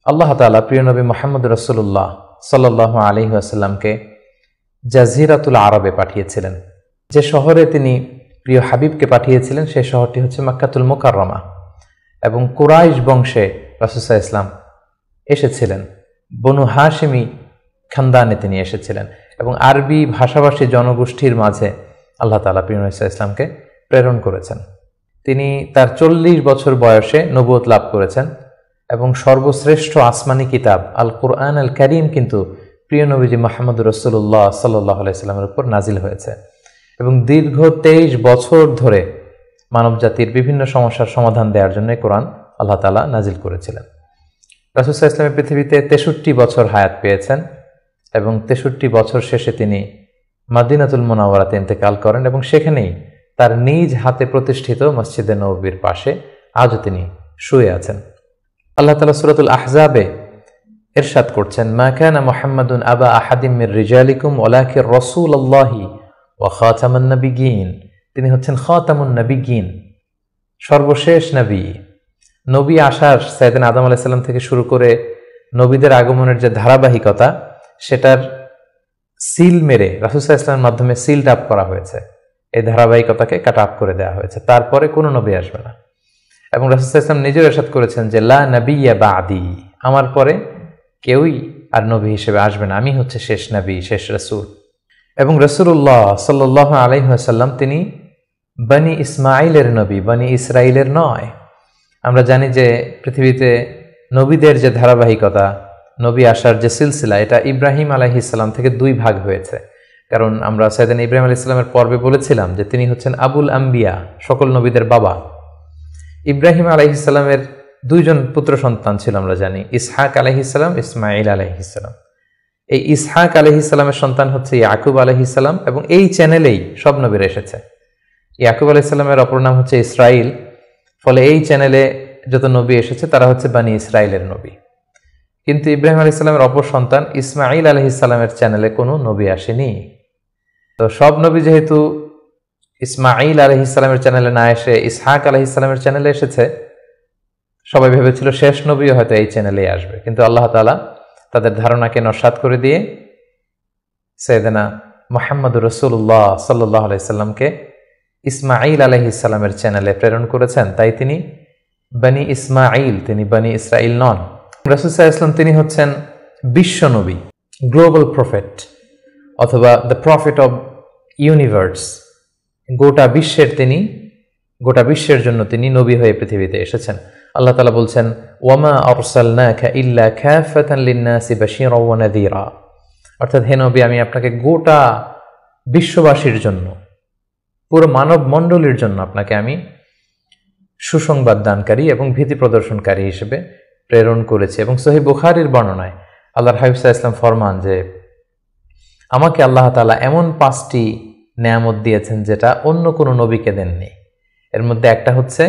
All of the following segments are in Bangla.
আল্লাহ তাআলা প্রিয় নবী মুহাম্মদ রাসূলুল্লাহ সাল্লাল্লাহু আলাইহি ওয়াসাল্লামকে জাজিরাতুল আরবে পাঠিয়েছিলেন। যে শহরে তিনি প্রিয় হাবিবকে পাঠিয়েছিলেন সেই শহরটি হচ্ছে মক্কাতুল মুকাররমা, এবং কুরাইশ বংশে রাসূল সাল্লাল্লাহু আলাইহি ওয়াসাল্লাম এসেছিলেন। বনু হাশিমি খানদানে তিনি এসেছিলেন, এবং আরবি ভাষাভাষী জনগোষ্ঠীর মাঝে আল্লাহ তাআলা প্রিয় নবী সাল্লাল্লাহু আলাইহি ওয়াসাল্লামকে প্রেরণ করেছেন। তিনি তার 40 বছর বয়সে নবুয়ত লাভ করেছেন, এবং সর্বশ্রেষ্ঠ আসমানি কিতাব আল কুরআন আল কারীম কিন্তু প্রিয় নবীজি মুহাম্মদ রাসূলুল্লাহ সাল্লাল্লাহু আলাইহি ওয়াসাল্লামের উপর নাজিল হয়েছে, এবং দীর্ঘ 23 বছর ধরে মানবজাতির বিভিন্ন সমস্যার সমাধান দেওয়ার জন্য কোরআন আল্লাহ তাআলা নাজিল করেছিলেন। রাসূল সাল্লাল্লাহু আলাইহি ওয়াসাল্লাম পৃথিবীতে 63 বছর হায়াত পেয়েছেন, এবং 63 বছর শেষে তিনি মদিনাতুল মুনাওয়ারাতে ইন্তেকাল করেন, এবং সেখানেই তার নিজ হাতে প্রতিষ্ঠিত মসজিদে নববীর পাশে আজও তিনি শুয়ে আছেন। আল্লাহ তাআলা সূরাতুল আহজাবে ইরশাদ করছেন, মা কানা মুহাম্মাদুন আবা আহাদিম মির রিজালিকুম ওয়ালাকিন রাসূলুল্লাহি ওয়া খাতামুন নাবিয়্যিন। তিনি হচ্ছেন খাতামুন নাবিয়্যিন, সর্বশেষ নবী। নবী আসার সাইয়েদনা আদম আলাইহিস সালাম থেকে শুরু করে নবীদের আগমনের যে ধারাবাহিকতা, সেটার সিল মেরে রাসূল সাল্লাল্লাহু আলাইহি ওয়াসাল্লামের মাধ্যমে সিলড আপ করা হয়েছে। এই ধারাবাহিকতাকে কাট আপ করে দেওয়া হয়েছে, তারপরে কোনো নবী আসবে না। এবং রাসূল সাল্লাল্লাহু আলাইহি ওয়াসাল্লাম নিজেও ইরশাদ করেছেন যে লা নাবিয়্যা বা'দি, আমার পরে কেউই আর নবী হিসেবে আসবে না, আমি হচ্ছে শেষ নবী, শেষ রাসূল। এবং রাসূলুল্লাহ সাল্লাল্লাহু আলাইহি ওয়াসাল্লাম তিনি বনি ইসমাঈলের নবী, বনি ইসরাইলের নয়। আমরা জানি যে পৃথিবীতে নবীদের যে ধারাবাহিকতা, নবী আসার যে সিলসিলা, এটা ইব্রাহিম আলাইহিস সালাম থেকে 2 ভাগ হয়েছে। কারণ আমরা সাইয়েদনা ইব্রাহিম আলাইহিস সালামের পর্বে বলেছিলাম যে তিনি হচ্ছেন আবুল আম্বিয়া, সকল নবীদের বাবা। ইব্রাহিম আলাইহিস সালামের 2 জন পুত্র সন্তান ছিল, আমরা জানি, ইসহাক আলাইহিস সালাম, ইসমাঈল আলাইহিস সালাম। এই ইসহাক আলাইহিস সালামের সন্তান হচ্ছে ইয়াকুব আলাইহিস সালাম, এবং এই চ্যানেলেই সব নবীরা এসেছে। ইয়াকুব আলাইহিস সালামের অপর নাম হচ্ছে ইসরাইল, ফলে এই চ্যানেলে যত নবী এসেছে তারা হচ্ছে বনি ইসরাইলের নবী। কিন্তু ইব্রাহিম আলাইহিস সালামের অপর সন্তান ইসমাঈল আলাইহিস সালামের চ্যানেলে কোনো নবী আসেনি। তো সব নবী যেহেতু ইসমাঈল আলাইহিস সালামের চ্যানেলে না এসে ইসহাক আলাইহিস সালামের চ্যানেলে এসেছে, সবাই ভেবেছিল শেষ নবী হয়তো এই চ্যানেলেই আসবে। কিন্তু আল্লাহ তাআলা তাদের ধারণাকে নস্যাৎ করে দিয়ে সাইয়েদনা মুহাম্মদ রাসূলুল্লাহ সাল্লাল্লাহু আলাইহি সাল্লামকে ইসমাঈল আলাইহিস সালামের চ্যানেলে প্রেরণ করেছেন। তাই তিনি বনি ইসমাঈল, তিনি বনি ইসরাইল নন। রাসূল সাল্লাল্লাহু আলাইহি ওয়াসাল্লাম তিনি হচ্ছেন বিশ্ব নবী, গ্লোবাল প্রফেট, অথবা দ্য প্রফেট অব ইউনিভার্স। গোটা বিশ্বের জন্য তিনি নবী হয়ে পৃথিবীতে এসেছেন। আল্লাহ তাআলা বলছেন, ওয়ামা আরসালনাকা ইল্লা কাফাতান লিন-নাসি বাশীরাও ওয়া নাযীরা। অর্থাৎ হে নবী, আমি আপনাকে গোটা বিশ্ববাসীর জন্য, পুরো মানব মণ্ডলীর জন্য আপনাকে আমি সুসংবাদ দানকারী এবং ভীতি প্রদর্শনকারী হিসেবে প্রেরণ করেছি। এবং সহিহ বুখারীর বর্ণনায় আল্লাহর হাবিব সাল্লাল্লাহু আলাইহি ওয়াসাল্লাম ফরমান যে আমাকে আল্লাহ তাআলা এমন 5টি নেয়ামত দিয়েছেন যেটা অন্য কোনো নবীকে দেননি। এর মধ্যে একটা হচ্ছে,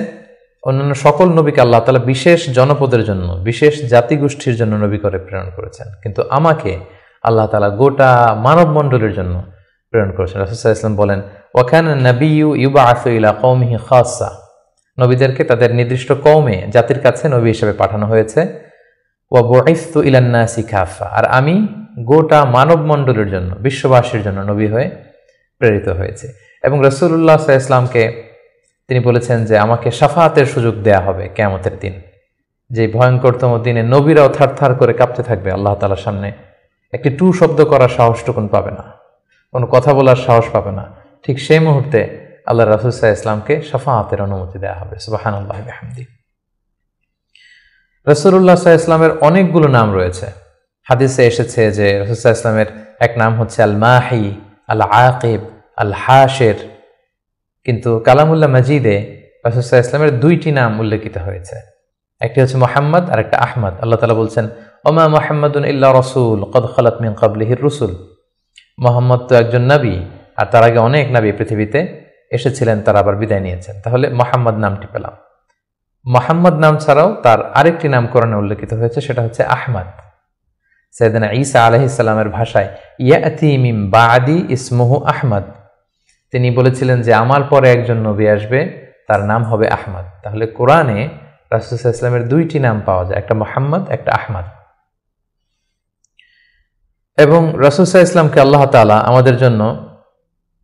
অন্যান্য সকল নবীকে আল্লাহ তাআলা বিশেষ জনপদের জন্য, বিশেষ জাতিগোষ্ঠীর জন্য নবী করে প্রেরণ করেছেন, কিন্তু আমাকে আল্লাহ তাআলা গোটা মানব মণ্ডলীর জন্য প্রেরণ করেছেন। রাসূল সাল্লাল্লাহু আলাইহি ওয়াসাল্লাম বলেন, ওয়া কানা নাবিয়্যু ইউবআসু ইলা কওমিহি খাসসা। নবীদেরকে তাদের নির্দিষ্ট কওমে, জাতির কাছে নবী হিসেবে পাঠানো হয়েছে। ওয়া বুইসতু ইলান নাসি কাফা, আর আমি গোটা মানব মণ্ডলীর জন্য, বিশ্ববাসীর জন্য নবী হয়ে প্রেরিত হয়েছে। এবং রাসূলুল্লাহ সাল্লাল্লাহু আলাইহি ওয়াসাল্লামকে তিনি বলেছেন যে আমাকে শাফাআতের সুযোগ দেয়া হবে কিয়ামতের দিন, যে ভয়ঙ্করতম দিনে নবীরাও থারথার করে কাঁপতে থাকবে আল্লাহ তাআলার সামনে, একটি টু শব্দ করার সাহসটুকুন পাবে না, কোনো কথা বলার সাহস পাবে না। ঠিক সেই মুহূর্তে আল্লাহ রাসূল সাল্লাল্লাহু আলাইহি ওয়াসাল্লামকে শাফাআতের অনুমতি দেয়া হবে। সুবহানাল্লাহি ওয়া বিহামদিহি। রাসূলুল্লাহ সাল্লাল্লাহু আলাইহি ওয়াসাল্লামের অনেকগুলো নাম রয়েছে। হাদিসে এসেছে যে রাসূল সাল্লাল্লাহু আলাইহি ওয়াসাল্লামের এক নাম হচ্ছে আল মাহি, আল আকিব, আল হাশির। কিন্তু কালামুল্লাহ মাজিদে রাসূল সাল্লাল্লাহু আলাইহি ওয়াসাল্লামের 2টি নাম উল্লেখিত হয়েছে, একটি হচ্ছে মুহাম্মদ আর একটা আহমদ। আল্লাহ তাআলা বলছেন, ওমা মুহাম্মাদুন ইল্লা রাসূল কদ খালাত মিন ক্বাবলিহির রুসুল। মুহাম্মদ তো একজন নবী, আর তার আগে অনেক নবী পৃথিবীতে এসেছিলেন, তারা আবার বিদায় নিয়েছেন। তাহলে মুহাম্মদ নামটি পেলাম। মুহাম্মদ নাম ছাড়াও তার আরেকটি নাম কোরআনে উল্লেখিত হয়েছে, সেটা হচ্ছে আহমদ। সাইয়েদনা ঈসা আলাইহিস সালামের ভাষায় ইয়াতি মিন বাদি ইসমুহু আহমদ, তিনি বলেছিলেন যে আমার পরে একজন নবী আসবে, তার নাম হবে আহমদ। তাহলে কোরআনে রাসূল সাল্লাল্লাহু আলাইহি ওয়াসাল্লামের দুইটি নাম পাওয়া যায়, একটা মুহাম্মদ, একটা আহমদ। এবং রাসূল সাল্লাল্লাহু আলাইহি ওয়াসাল্লামকে আল্লাহ তাআলা আমাদের জন্য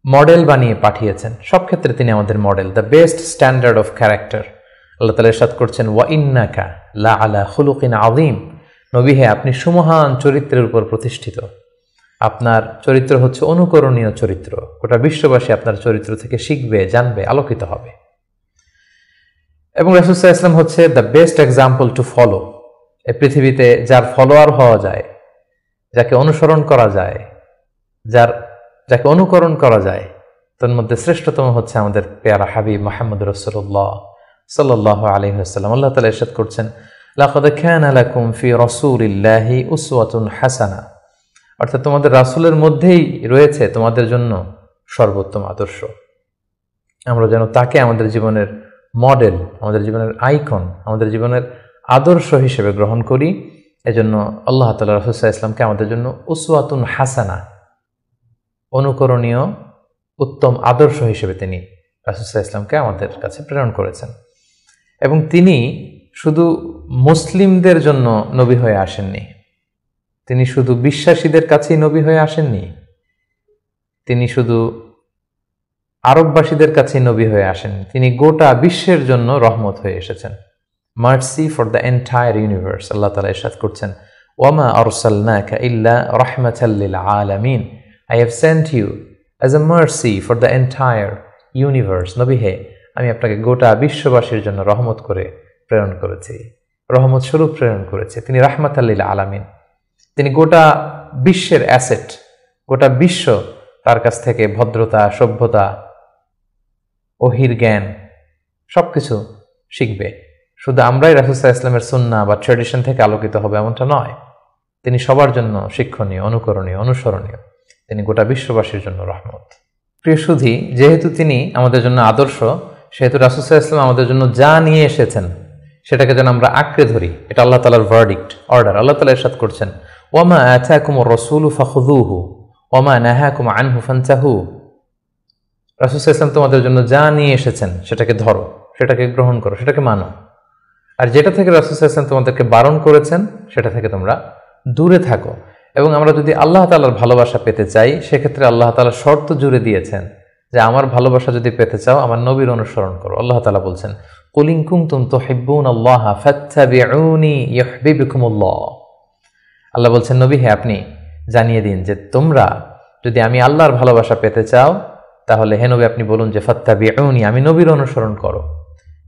মডেল বানিয়ে পাঠিয়েছেন। সব ক্ষেত্রে তিনি আমাদের model, the best standard of character. আল্লাহ তাআলা ইরশাদ করছেন, ওয়া ইন্নাকা লা আলা খুলুকিন আযীম। নবী হে, আপনি সুমহান চরিত্রের উপর প্রতিষ্ঠিত। আপনার চরিত্র হচ্ছে অনুকরণীয় চরিত্র। গোটা বিশ্ববাসী আপনার চরিত্র থেকে শিখবে, জানবে, আলোকিত হবে। এবং রাসূল সাল্লাল্লাহু আলাইহি ওয়াসাল্লাম হচ্ছে the best example to follow. এই পৃথিবীতে যার ফলোয়ার হওয়া যায়, যাকে অনুসরণ করা যায়, যাকে অনুকরণ করা যায়, তার মধ্যে শ্রেষ্ঠতম হচ্ছে আমাদের পেয়ারা হাবিব মুহাম্মদ রাসূলুল্লাহ সাল্লাল্লাহু আলাইহি ওয়াসাল্লাম। আল্লাহ তাআলা ইরশাদ করছেন, লাকাদ কানা লাকুম ফি রাসূলিল্লাহি উসওয়াতুন হাসানা। অর্থাৎ তোমাদের রাসূলের মধ্যেই রয়েছে তোমাদের জন্য সর্বোত্তম আদর্শ। আমরা যেন তাকে আমাদের জীবনের মডেল, আমাদের জীবনের আইকন, আমাদের জীবনের আদর্শ হিসেবে গ্রহণ করি। এজন্য আল্লাহ তাআলা রাসূল সাল্লাল্লাহু আলাইহি ওয়াসাল্লামকে আমাদের জন্য উসওয়াতুন হাসানা, অনুকরণীয় উত্তম আদর্শ হিসেবে তিনি রাসূল সাল্লাল্লাহু আলাইহি ওয়াসাল্লামকে আমাদের কাছে প্রেরণ করেছেন। এবং তিনি শুধু মুসলিমদের জন্য নবী হয়ে আসেননি, তিনি শুধু বিশ্বাসীদের কাছেই নবী হয়ে আসেননি, তিনি শুধু আরববাসীদের কাছেই নবী হয়ে আসেননি, তিনি গোটা বিশ্বের জন্য রহমত হয়ে এসেছেন। Mercy for the entire universe. আল্লাহ তাআলা ইরশাদ করছেন, ওয়ামা আরসালনাকা ইল্লা রাহমাতাল লিল আলামিন। I have sent you as a mercy for the entire universe. নবী হে, আমি আপনাকে গোটা বিশ্ববাসীর জন্য রহমত করে প্রেরণ করেছি, রহমত স্বরূপ প্রেরণ করেছি। তিনি রাহমাতাল লিল আলামিন, তিনি গোটা বিশ্বের অ্যাসেট। গোটা বিশ্ব তার কাছ থেকে ভদ্রতা, সভ্যতা, ওহির জ্ঞান সবকিছু শিখবে। শুধু আমরাই রাসূল সাল্লাল্লাহু আলাইহি ওয়াসাল্লামের সুন্নাহ বা ট্র্যাডিশন থেকে আলোকিত হবে এমনটা নয়। তিনি সবার জন্য শিক্ষণীয়, অনুকরণীয়, অনুসরণীয়। তিনি গোটা বিশ্ববাসীর জন্য রহমত। প্রিয় সুধী, যেহেতু তিনি আমাদের জন্য আদর্শ, সেহেতু রাসূল সাল্লাল্লাহু আলাইহি ওয়াসাল্লাম আমাদের জন্য যা নিয়ে এসেছেন সেটাকে যেন আমরা আঁকড়ে ধরি। এটা আল্লাহ তাআলার ভার্ডিক্ট, অর্ডার। আল্লাহ তাআলা ইরশাদ করছেন, ওয়ামা আতাকুমুর রাসূলু ফাখুযুহু ওয়ামা নাহাকুম আনহু ফান্তাহু। রাসূল সাল্লাল্লাহু আলাইহি ওয়াসাল্লাম তোমাদের জন্য যা নিয়ে এসেছেন সেটাকে ধরো, সেটাকে গ্রহণ করো, সেটাকে মানো। আর যেটা থেকে রাসূল সাল্লাল্লাহু আলাইহি ওয়াসাল্লাম তোমাদেরকে বারণ করেছেন সেটা থেকে তোমরা দূরে থাকো। এবং আমরা যদি আল্লাহ তাআলার ভালোবাসা পেতে চাই, সেক্ষেত্রে আল্লাহ তাআলা শর্ত জুড়ে দিয়েছেন যে আমার ভালোবাসা যদি পেতে চাও আমার নবীর অনুসরণ করো। আল্লাহ তাআলা বলছেন, কুল ইন কুনতুম তুহিব্বুনাল্লাহা ফাত্তাবিউনি ইউহিব্বুকুমুল্লাহ। আল্লাহ বলছেন, নবী হে, আপনি জানিয়ে দিন যে তোমরা যদি আমি আল্লাহর ভালোবাসা পেতে চাও, তাহলে হে নবী আপনি বলুন যে ফাত্তাবিউনি, আমি নবীর অনুসরণ করো,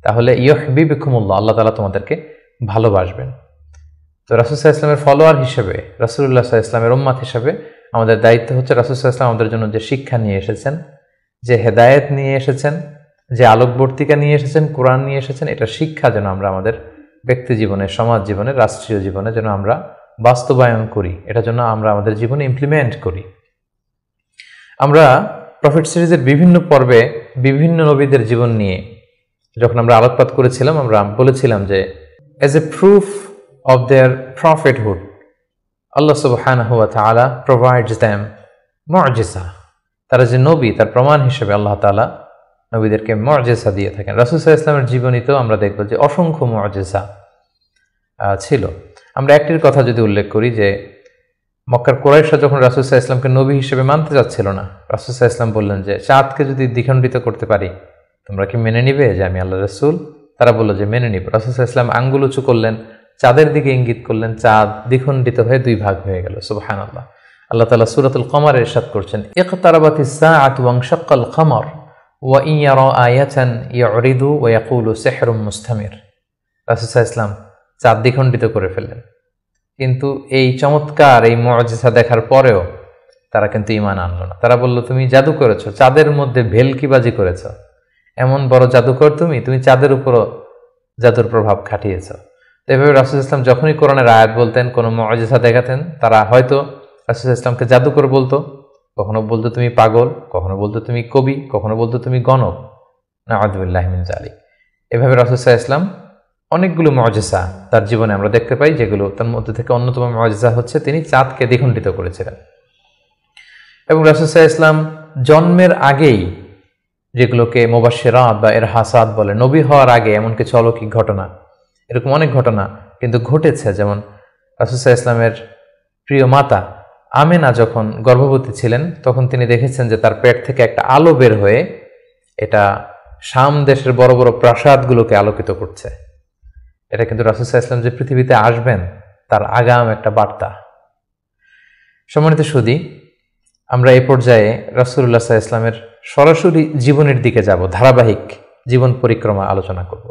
তাহলে ইউহিব্বুকুমুল্লাহ, আল্লাহ তাআলা তোমাদেরকে ভালোবাসবেন। তো রাসূল সাল্লাল্লাহু আলাইহি ওয়াসাল্লামের ফলোয়ার হিসেবে, রাসূলুল্লাহ সাল্লাল্লাহু আলাইহি ওয়াসাল্লামের উম্মত হিসেবে আমাদের দায়িত্ব হচ্ছে রাসূল সাল্লাল্লাহু আলাইহি ওয়াসাল্লাম আমাদের জন্য যে শিক্ষা নিয়ে এসেছেন, যে হেদায়েত নিয়ে এসেছেন, যে আলোকবর্তিকা নিয়ে এসেছেন, কোরআন নিয়ে এসেছেন, এটা শিক্ষা যেন আমরা আমাদের ব্যক্তি জীবনে, সমাজ জীবনে, রাষ্ট্রীয় জীবনে যেন আমরা বাস্তবায়ন করি, এটা যেন আমরা আমাদের জীবনে ইমপ্লিমেন্ট করি। আমরা প্রফেট সিরিজের বিভিন্ন পর্বে বিভিন্ন নবীদের জীবন নিয়ে যখন আমরা আলোকপাত করেছিলাম, আমরা বলেছিলাম যে as a proof of their prophethood, Allah subhanahu wa ta'ala provides them mu'jiza. তারা যে নবী, তার প্রমাণ হিসেবে আল্লাহ তাআলা নবীদেরকে মু'জিজা দিয়ে থাকেন। রাসূল সাল্লাল্লাহু আলাইহি ওয়াসাল্লামের জীবনীতেও আমরা দেখব যে অসংখ্য মু'জিজা ছিল। আমরা একটির কথা যদি উল্লেখ করি যে মক্কার কুরাইশরা যখন রাসূল সাল্লাল্লাহু আলাইহি ওয়াসাল্লামকে নবী হিসেবে মানতে যাচ্ছিল না, রাসূল সাল্লাল্লাহু আলাইহি ওয়াসাল্লাম বললেন যে চাঁদকে যদি দ্বিখণ্ডিত করতে পারি তোমরা কি মেনে নিবে যে আমি আল্লাহর রাসূল? তারা বলল যে মেনে নিব। রাসূল সাল্লাল্লাহু আলাইহি ওয়াসাল্লাম আঙ্গুল উঁচু করলেন, চাঁদের দিকে ইঙ্গিত করলেন, চাঁদ দ্বিখণ্ডিত হয়ে দুই ভাগ হয়ে গেল। সুবহানাল্লাহ। আল্লাহ তাআলা সূরাতুল কমারে ইরশাদ করছেন, ইকতারাবাতিস সাআতু ওয়ানশাক্কাল কমর ওয়া ইন ইয়ারা আয়াতান ইউরিদু ওয়া ইয়াকুলু সিহরুম মুস্তামির। রাসূল সাল্লাল্লাহু আলাইহি ওয়াসাল্লাম চাঁদ দ্বিখণ্ডিত করে ফেললেন, কিন্তু এই চমৎকার এই মুআজিজা দেখার পরেও তারা কিন্তু ঈমান আনলো না। তারা বলল, তুমি জাদু করেছো, চাঁদের মধ্যে ভেলকিবাজি করেছো, এমন বড় জাদুকর তুমি চাঁদের উপরও জাদুর প্রভাব খাটিয়েছো। এভাবে রাসূল ইসলাম যখনই কোরআনের আয়াত বলতেন, কোনো মুআজিজা দেখাতেন, তারা হয়তো রাসূল ইসলামকে জাদুকর বলতো, কখনো বলতো তুমি পাগল, কখনো বলতো তুমি কবি, কখনো বলতো তুমি গণক। নাউযুবিল্লাহি মিন যালিক। এভাবে রাসূল ইসলাম অনেকগুলো মুআজিজা তার জীবনে আমরা দেখতে পাই, যেগুলো তার মধ্যে থেকে অন্যতম মুআজিজা হচ্ছে তিনি চাঁদকে দ্বিখণ্ডিত করেছিলেন। এবং রাসূল ইসলাম জন্মের আগেই, যেগুলোকে মুবাশশিরাত বা ইরহাসাত বলে, নবী হওয়ার আগে এমন কিছু অলৌকিক ঘটনা, এরকম অনেক ঘটনা কিন্তু ঘটেছে। যেমন রাসূল সাল্লাল্লাহু আলাইহি ওয়াসাল্লামের প্রিয় মাতা আমেনা যখন গর্ভবতী ছিলেন তখন তিনি দেখেছেন যে তার পেট থেকে একটা আলো বের হয়ে এটা শাম দেশের বড় বড় প্রাসাদগুলোকে আলোকিত করছে। এটা কিন্তু রাসূল সাল্লাল্লাহু আলাইহি ওয়াসাল্লাম যে পৃথিবীতে আসবেন তার আগাম একটা বার্তা। সম্মানিত সুধী, আমরা এই পর্যায়ে রাসূলুল্লাহ সাল্লাল্লাহু আলাইহি ওয়াসাল্লামের সরাসরি জীবনের দিকে যাব, ধারাবাহিক জীবন পরিক্রমা আলোচনা করব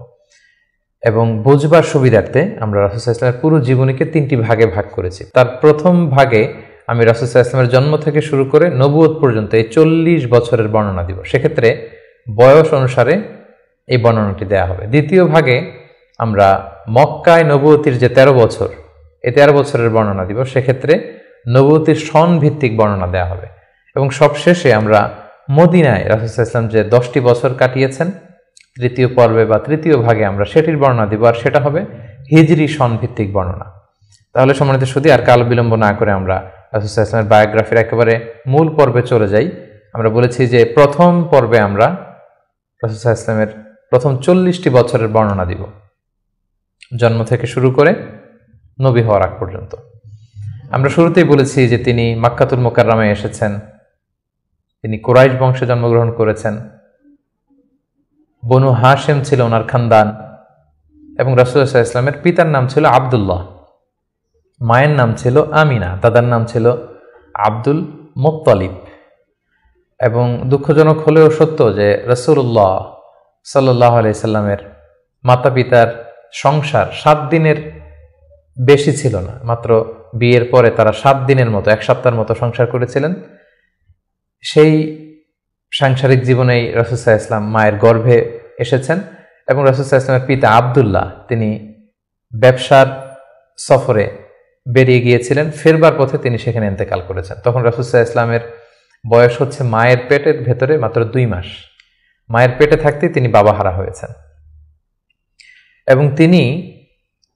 এবং বুঝবার সুবিধার্থে আমরা রাসূল সাল্লাল্লাহু আলাইহি ওয়াসাল্লামের পুরো জীবনীকে 3টি ভাগে ভাগ করেছি। তার প্রথম ভাগে আমি রাসূল সাল্লাল্লাহু আলাইহি ওয়াসাল্লামের জন্ম থেকে শুরু করে নবুয়ত পর্যন্ত এই 40 বছরের বর্ণনা দিব। সেক্ষেত্রে বয়স অনুসারে এই বর্ণনাটি দেয়া হবে। দ্বিতীয় ভাগে আমরা মক্কায় নবুয়তির যে 13 বছর, এই 13 বছরের বর্ণনা দিব। সেক্ষেত্রে নবুয়তির সন ভিত্তিক বর্ণনা দেয়া হবে। এবং সবশেষে আমরা মদিনায় রাসূল সাল্লাল্লাহু আলাইহি ওয়াসাল্লাম যে 10টি বছর কাটিয়েছেন, তৃতীয় পর্বে বা তৃতীয় ভাগে আমরা সেটির বর্ণনা দিব, আর সেটা হবে হিজরি সন ভিত্তিক বর্ণনা। তাহলে সম্মানিত সুধী, আর কাল বিলম্ব না করে আমরা রাসূল সাল্লাল্লাহু আলাইহি ওয়াসাল্লামের বায়োগ্রাফির একেবারে মূল পর্বে চলে যাই। আমরা বলেছি যে প্রথম পর্বে আমরা রাসূল সাল্লাল্লাহু আলাইহি ওয়াসাল্লামের প্রথম 40টি বছরের বর্ণনা দিব, জন্ম থেকে শুরু করে নবী হওয়ার আগ পর্যন্ত। আমরা শুরুতেই বলেছি যে তিনি মাক্কাতুল মুকাররমায় এসেছেন, তিনি কুরাইশ বংশে জন্মগ্রহণ করেছেন, বনু হাশেম ছিল ওনার খানদান, এবং রাসূলুল্লাহ সাল্লাল্লাহু আলাইহি ওয়াসাল্লামের পিতার নাম ছিল আব্দুল্লাহ, মায়ের নাম ছিল আমিনা, দাদার নাম ছিল আব্দুল মুত্তালিব। এবং দুঃখজনক হলেও সত্য যে রাসূলুল্লাহ সাল্লাল্লাহু আলাইহি সাল্লামের মাতা পিতার সংসার 7 দিনের বেশি ছিল না। মাত্র বিয়ের পরে তারা 7 দিনের মতো, 1 সপ্তাহের মতো সংসার করেছিলেন। সেই সাংসারিক জীবনেই রাসূল সাল্লাল্লাহু আলাইহি ওয়াসাল্লাম মায়ের গর্ভে এসেছেন। এবং রাসূল সাল্লাল্লাহু আলাইহি ওয়াসাল্লামের পিতা আব্দুল্লাহ তিনি ব্যবসার সফরে বেরিয়ে গিয়েছিলেন, ফেরবার পথে তিনি সেখানে ইন্তেকাল করেছেন। তখন রাসূল সাল্লাল্লাহু আলাইহি ওয়াসাল্লামের বয়স হচ্ছে মায়ের পেটের ভেতরে মাত্র 2 মাস। মায়ের পেটে থাকতেই তিনি বাবাহারা হয়েছেন। এবং তিনি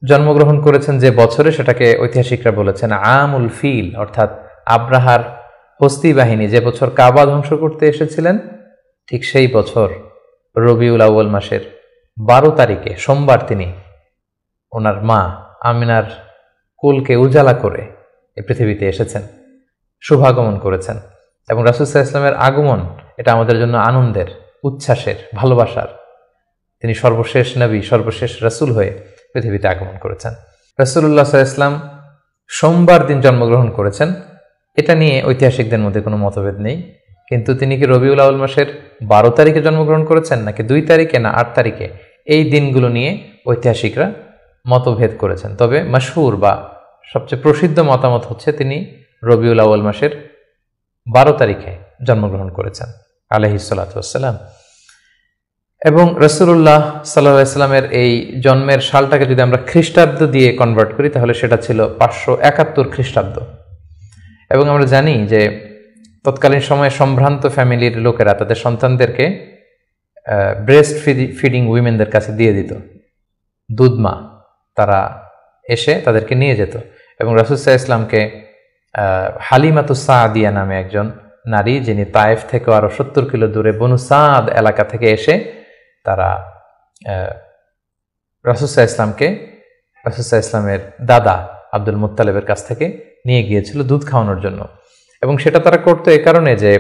জন্মগ্রহণ করেছেন যে বছরে, সেটাকে ঐতিহাসিকরা বলেছেন আমুল ফিল, অর্থাৎ আব্রাহার হস্তি বাহিনী যে বছর কাবা ধ্বংস করতে এসেছিলেন, ঠিক সেই বছর রবিউল আউয়াল মাসের 12 তারিখে সোমবার তিনি ওনার মা আমিনার কুলকে উজালা করে এই পৃথিবীতে এসেছেন, শুভাগমন করেছেন। এবং রাসূল সাল্লাল্লাহু আলাইহি ওয়াসাল্লামের আগমন এটা আমাদের জন্য আনন্দের, উচ্ছ্বাসের, ভালোবাসার। তিনি সর্বশেষ নবী, সর্বশেষ রাসূল হয়ে পৃথিবীতে আগমন করেছেন। রাসূলুল্লাহ সাল্লাল্লাহু আলাইহি ওয়াসাল্লাম সোমবার দিন জন্মগ্রহণ করেছেন, এটা নিয়ে ঐতিহাসিকদের মধ্যে কোনো মতভেদ নেই। কিন্তু তিনি কি রবিউল আউয়াল মাসের 12 তারিখে জন্মগ্রহণ করেছেন নাকি 2 তারিখে না 8 তারিখে, এই দিনগুলো নিয়ে ঐতিহাসিকরা মতভেদ করেছেন। তবে মাশহুর বা সবচেয়ে প্রসিদ্ধ মতামত হচ্ছে তিনি রবিউল আউয়াল মাসের 12 তারিখে জন্মগ্রহণ করেছেন আলাইহিস সালাতু ওয়াসসালাম। এবং রাসূলুল্লাহ সাল্লাল্লাহু আলাইহি ওয়াসাল্লামের এই জন্মের সালটাকে যদি আমরা খ্রিস্টাব্দ দিয়ে কনভার্ট করি তাহলে সেটা ছিল 571 খ্রিস্টাব্দ। এবং আমরা জানি যে তৎকালীন সময়ে সম্ভ্রান্ত ফ্যামিলির লোকেরা তাদের সন্তানদেরকে ব্রেস্ট ফিডিং উইমেনদের কাছে দিয়ে দিত, দুধমা, তারা এসে তাদেরকে নিয়ে যেত। এবং রাসূল সাল্লাল্লাহু আলাইহি ওয়াসাল্লামকে হালিমাতুস সাদিয়া নামে একজন নারী, যিনি তায়েফ থেকে আরো 70 কিলো দূরে বনু সাদ এলাকা থেকে এসে তারা রাসূল সাল্লাল্লাহু আলাইহি ওয়াসাল্লামকে রাসূল সাল্লাল্লাহু আলাইহি ওয়াসাল্লামের দাদা আব্দুল মুত্তালিবের কাছ থেকে নিয়ে গিয়েছিল দুধ খাওয়ানোর জন্য। এবং সেটা তারা করতো এই কারণে যে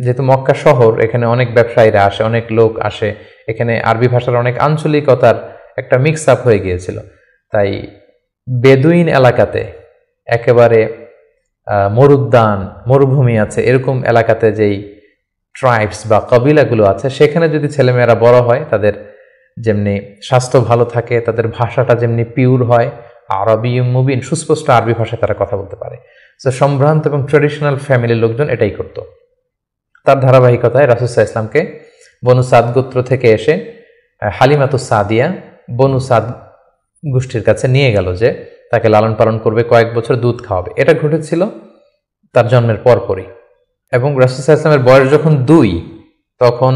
যেহেতু মক্কা শহর, এখানে অনেক ব্যবসায়ীরা আসে, অনেক লোক আসে, এখানে আরবি ভাষার অনেক আঞ্চলিকতার একটা মিক্স আপ হয়ে গিয়েছিল। তাই বেদুইন এলাকাতে, একেবারে মরুদ্যান, মরুভূমি আছে, এরকম এলাকাতে যেই ট্রাইবস বা কবিলাগুলো আছে, সেখানে যদি ছেলেমেয়েরা বড় হয়, তাদের যেমনি স্বাস্থ্য ভালো থাকে, তাদের ভাষাটা যেমনি পিওর হয়, আরবি মুবিন, সুস্পষ্ট আরবি ভাষায় তারা কথা বলতে পারে। তো সম্ভ্রান্ত এবং ট্রেডিশনাল ফ্যামিলির লোকজন এটাই করত। তার ধারাবাহিকতায় রাসূল সাল্লাল্লাহু আলাইহি ওয়াসাল্লামকে বনু সাদ গোত্র থেকে এসে হালিমাতুস সাদিয়া বনু সাদ গোষ্ঠীর কাছে নিয়ে গেল যে তাকে লালন পালন করবে, কয়েক বছর দুধ খাওয়াবে। এটা ঘটেছিল তার জন্মের পরপরই। এবং রাসূল সাল্লাল্লাহু আলাইহি ওয়াসাল্লামের বয়স যখন 2, তখন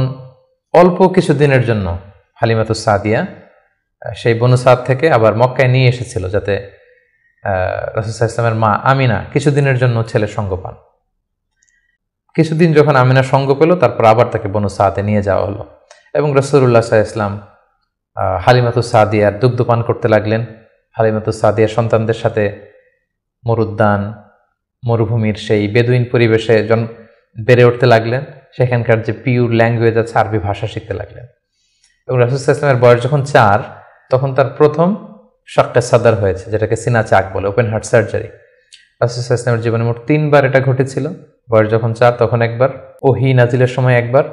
অল্প কিছু দিনের জন্য হালিমাতুস সাদিয়া সেই বনু সাদ থেকে আবার মক্কায় নিয়ে এসেছিল, যাতে রাসূল সাল্লাল্লাহু আলাইহি ওয়াসাল্লামের মা আমিনা কিছুদিনের জন্য ছেলের সঙ্গ পান। কিছুদিন যখন আমিনা সঙ্গ পেল, তারপর আবার তাকে বনু সাদে নিয়ে যাওয়া হলো। এবং রাসূলুল্লাহ সাল্লাল্লাহু আলাইহি ওয়াসাল্লাম হালিমাতুস সাদিয়ার দুগ্ধপান করতে লাগলেন। হালিমাতুস সাদিয়ার সন্তানদের সাথে মরুদ্যান, মরুভূমির সেই বেদুইন পরিবেশে বেড়ে উঠতে লাগলেন। সেখানকার যে পিওর ল্যাঙ্গুয়েজ আছে, আরবি ভাষা শিখতে লাগলেন। এবং রাসূল সাল্লাল্লাহু আলাইহি ওয়াসাল্লামের বয়স যখন 4, তখন তার প্রথম শাক্কে সাদর হয়েছে, যেটাকে সিনা চাক বলে, ওপেন হার্ট সার্জারি। রাসূল সাল্লাল্লাহু আলাইহি ওয়াসাল্লামের জীবনে মোট 3 বার এটা ঘটেছিল। বয়স যখন 4 তখন একবার, ওহী নাজিলের সময় একবার,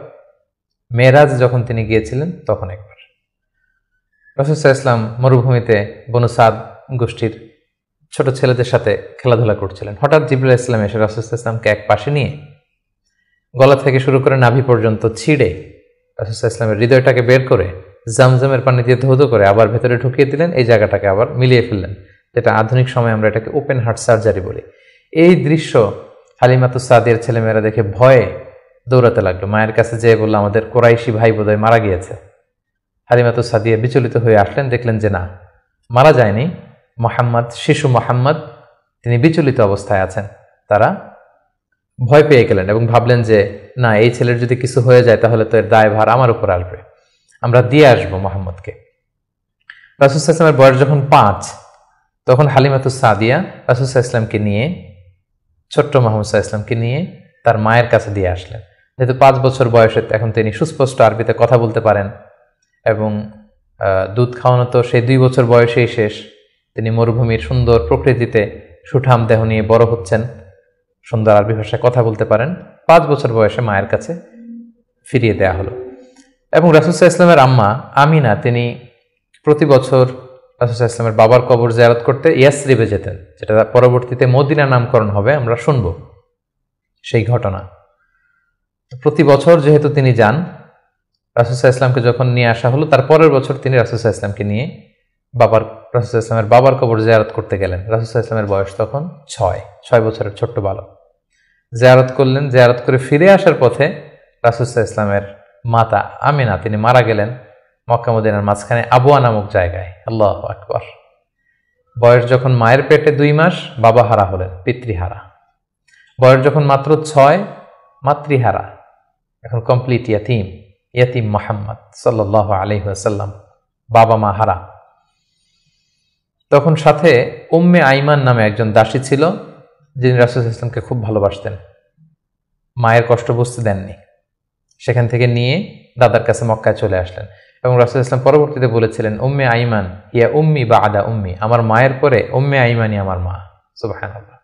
মেরাজ যখন তিনি গিয়েছিলেন তখন একবার। রাসূল সাল্লাল্লাহু আলাইহি ওয়াসাল্লাম মরুভূমিতে বনু সাদ গোষ্ঠীর ছোট ছেলেদের সাথে খেলাধুলা করছিলেন। হঠাৎ জিবরাইল আলাইহিস সালাম এসে রাসূল সাল্লাল্লাহু আলাইহি ওয়াসাল্লামকে এক পাশে নিয়ে গলা থেকে শুরু করে নাভি পর্যন্ত ছিঁড়ে রাসূল সাল্লাল্লাহু আলাইহি ওয়াসাল্লামের হৃদয়টাকে বের করে জামজামের পানি দিয়ে ধৌত করে আবার ভেতরে ঢুকিয়ে দিলেন। এই জায়গাটাকে আবার মিলিয়ে ফেললেন, যেটা আধুনিক সময়ে আমরা এটাকে ওপেন হার্ট সার্জারি বলি। এই দৃশ্য হালিমাতুস সাদিয়ার ছেলেমেয়েরা দেখে ভয়ে দৌড়াতে লাগলো। মায়ের কাছে যেয়ে বলল, আমাদের কোরাইশি ভাই বোধহয় মারা গিয়েছে। হালিমাতুস সাদিয়া বিচলিত হয়ে আসলেন, দেখলেন যে না, মারা যায়নি। মোহাম্মদ, শিশু মোহাম্মদ, তিনি বিচলিত অবস্থায় আছেন। তারা ভয় পেয়ে গেলেন এবং ভাবলেন যে না, এই ছেলের যদি কিছু হয়ে যায় তাহলে তো এর দায়ভার আমার উপর আসবে, আমরা দিয়ে আসবো মোহাম্মদকে। রাসূল সাল্লাল্লাহু আলাইহি ওয়াসাল্লামের বয়স যখন 5, তখন হালিমাতুস সাদিয়া রাসূল সাল্লাল্লাহু আলাইহি ওয়াসাল্লামকে নিয়ে, ছোট্ট মুহাম্মদ সাল্লাল্লাহু আলাইহি ওয়াসাল্লামকে নিয়ে তার মায়ের কাছে দিয়ে আসলেন। যেহেতু 5 বছর বয়সে এখন তিনি সুস্পষ্ট আরবিতে কথা বলতে পারেন এবং দুধ খাওয়ানো তো সেই 2 বছর বয়সেই শেষ। তিনি মরুভূমির সুন্দর প্রকৃতিতে সুঠাম দেহ নিয়ে বড় হচ্ছেন, সুন্দর আরবি ভাষায় কথা বলতে পারেন। 5 বছর বয়সে মায়ের কাছে ফিরিয়ে দেয়া হলো। এবং রাসূল সাল্লাল্লাহু আলাইহি ওয়াসাল্লামের আম্মা আমিনা, তিনি প্রতি বছর রাসূল সাল্লাল্লাহু আলাইহি ওয়াসাল্লামের বাবার কবর জিয়ারত করতে ইয়াসরিবে যেতেন, যেটা পরবর্তীতে মদিনা নামকরণ হবে, আমরা শুনব সেই ঘটনা। প্রতি বছর যেহেতু তিনি যান, রাসূল সাল্লাল্লাহু আলাইহি ওয়াসাল্লামকে যখন নিয়ে আসা হলো, তার পরের বছর তিনি রাসূল সাল্লাল্লাহু আলাইহি ওয়াসাল্লামকে নিয়ে রাসূল সাল্লাল্লাহু আলাইহি ওয়াসাল্লামের বাবার কবর জিয়ারত করতে গেলেন। রাসূল সাল্লাল্লাহু আলাইহি ওয়াসাল্লামের বয়স তখন 6 বছরের ছোট্ট বালক। জিয়ারত করলেন। জিয়ারত করে ফিরে আসার পথে রাসূল সাল্লাল্লাহু আলাইহি ওয়াসাল্লামের মাতা আমিনা, তিনি মারা গেলেন মক্কা মদিনার মাঝখানে আবওয়া নামক জায়গায়। আল্লাহু আকবার। বয়স যখন মায়ের পেটে 2 মাস, বাবা হারা হলেন, পিতৃহারা। বয়স যখন মাত্র 6, মাতৃহারা, এখন কমপ্লিট ইয়াতিম মুহাম্মদ সাল্লাল্লাহু আলাইহি ওয়াসাল্লাম, বাবা মা হারা। তখন সাথে উম্মে আইমান নামে একজন দাসী ছিল, যিনি রাসূল সাল্লাল্লাহু আলাইহি ওয়াসাল্লামকে খুব ভালোবাসতেন, মায়ের কষ্ট বুঝতে দেননি। সেখান থেকে নিয়ে দাদার কাছে মক্কায় চলে আসলেন এবং রাসূল সাল্লাল্লাহু আলাইহি ওয়াসাল্লাম পরবর্তীতে বলেছিলেন, উম্মে আইমান হিয়া উম্মি বা'দা উম্মি, আমার মায়ের পরে উম্মে আইমানই আমার মা। সুবহানাল্লাহ।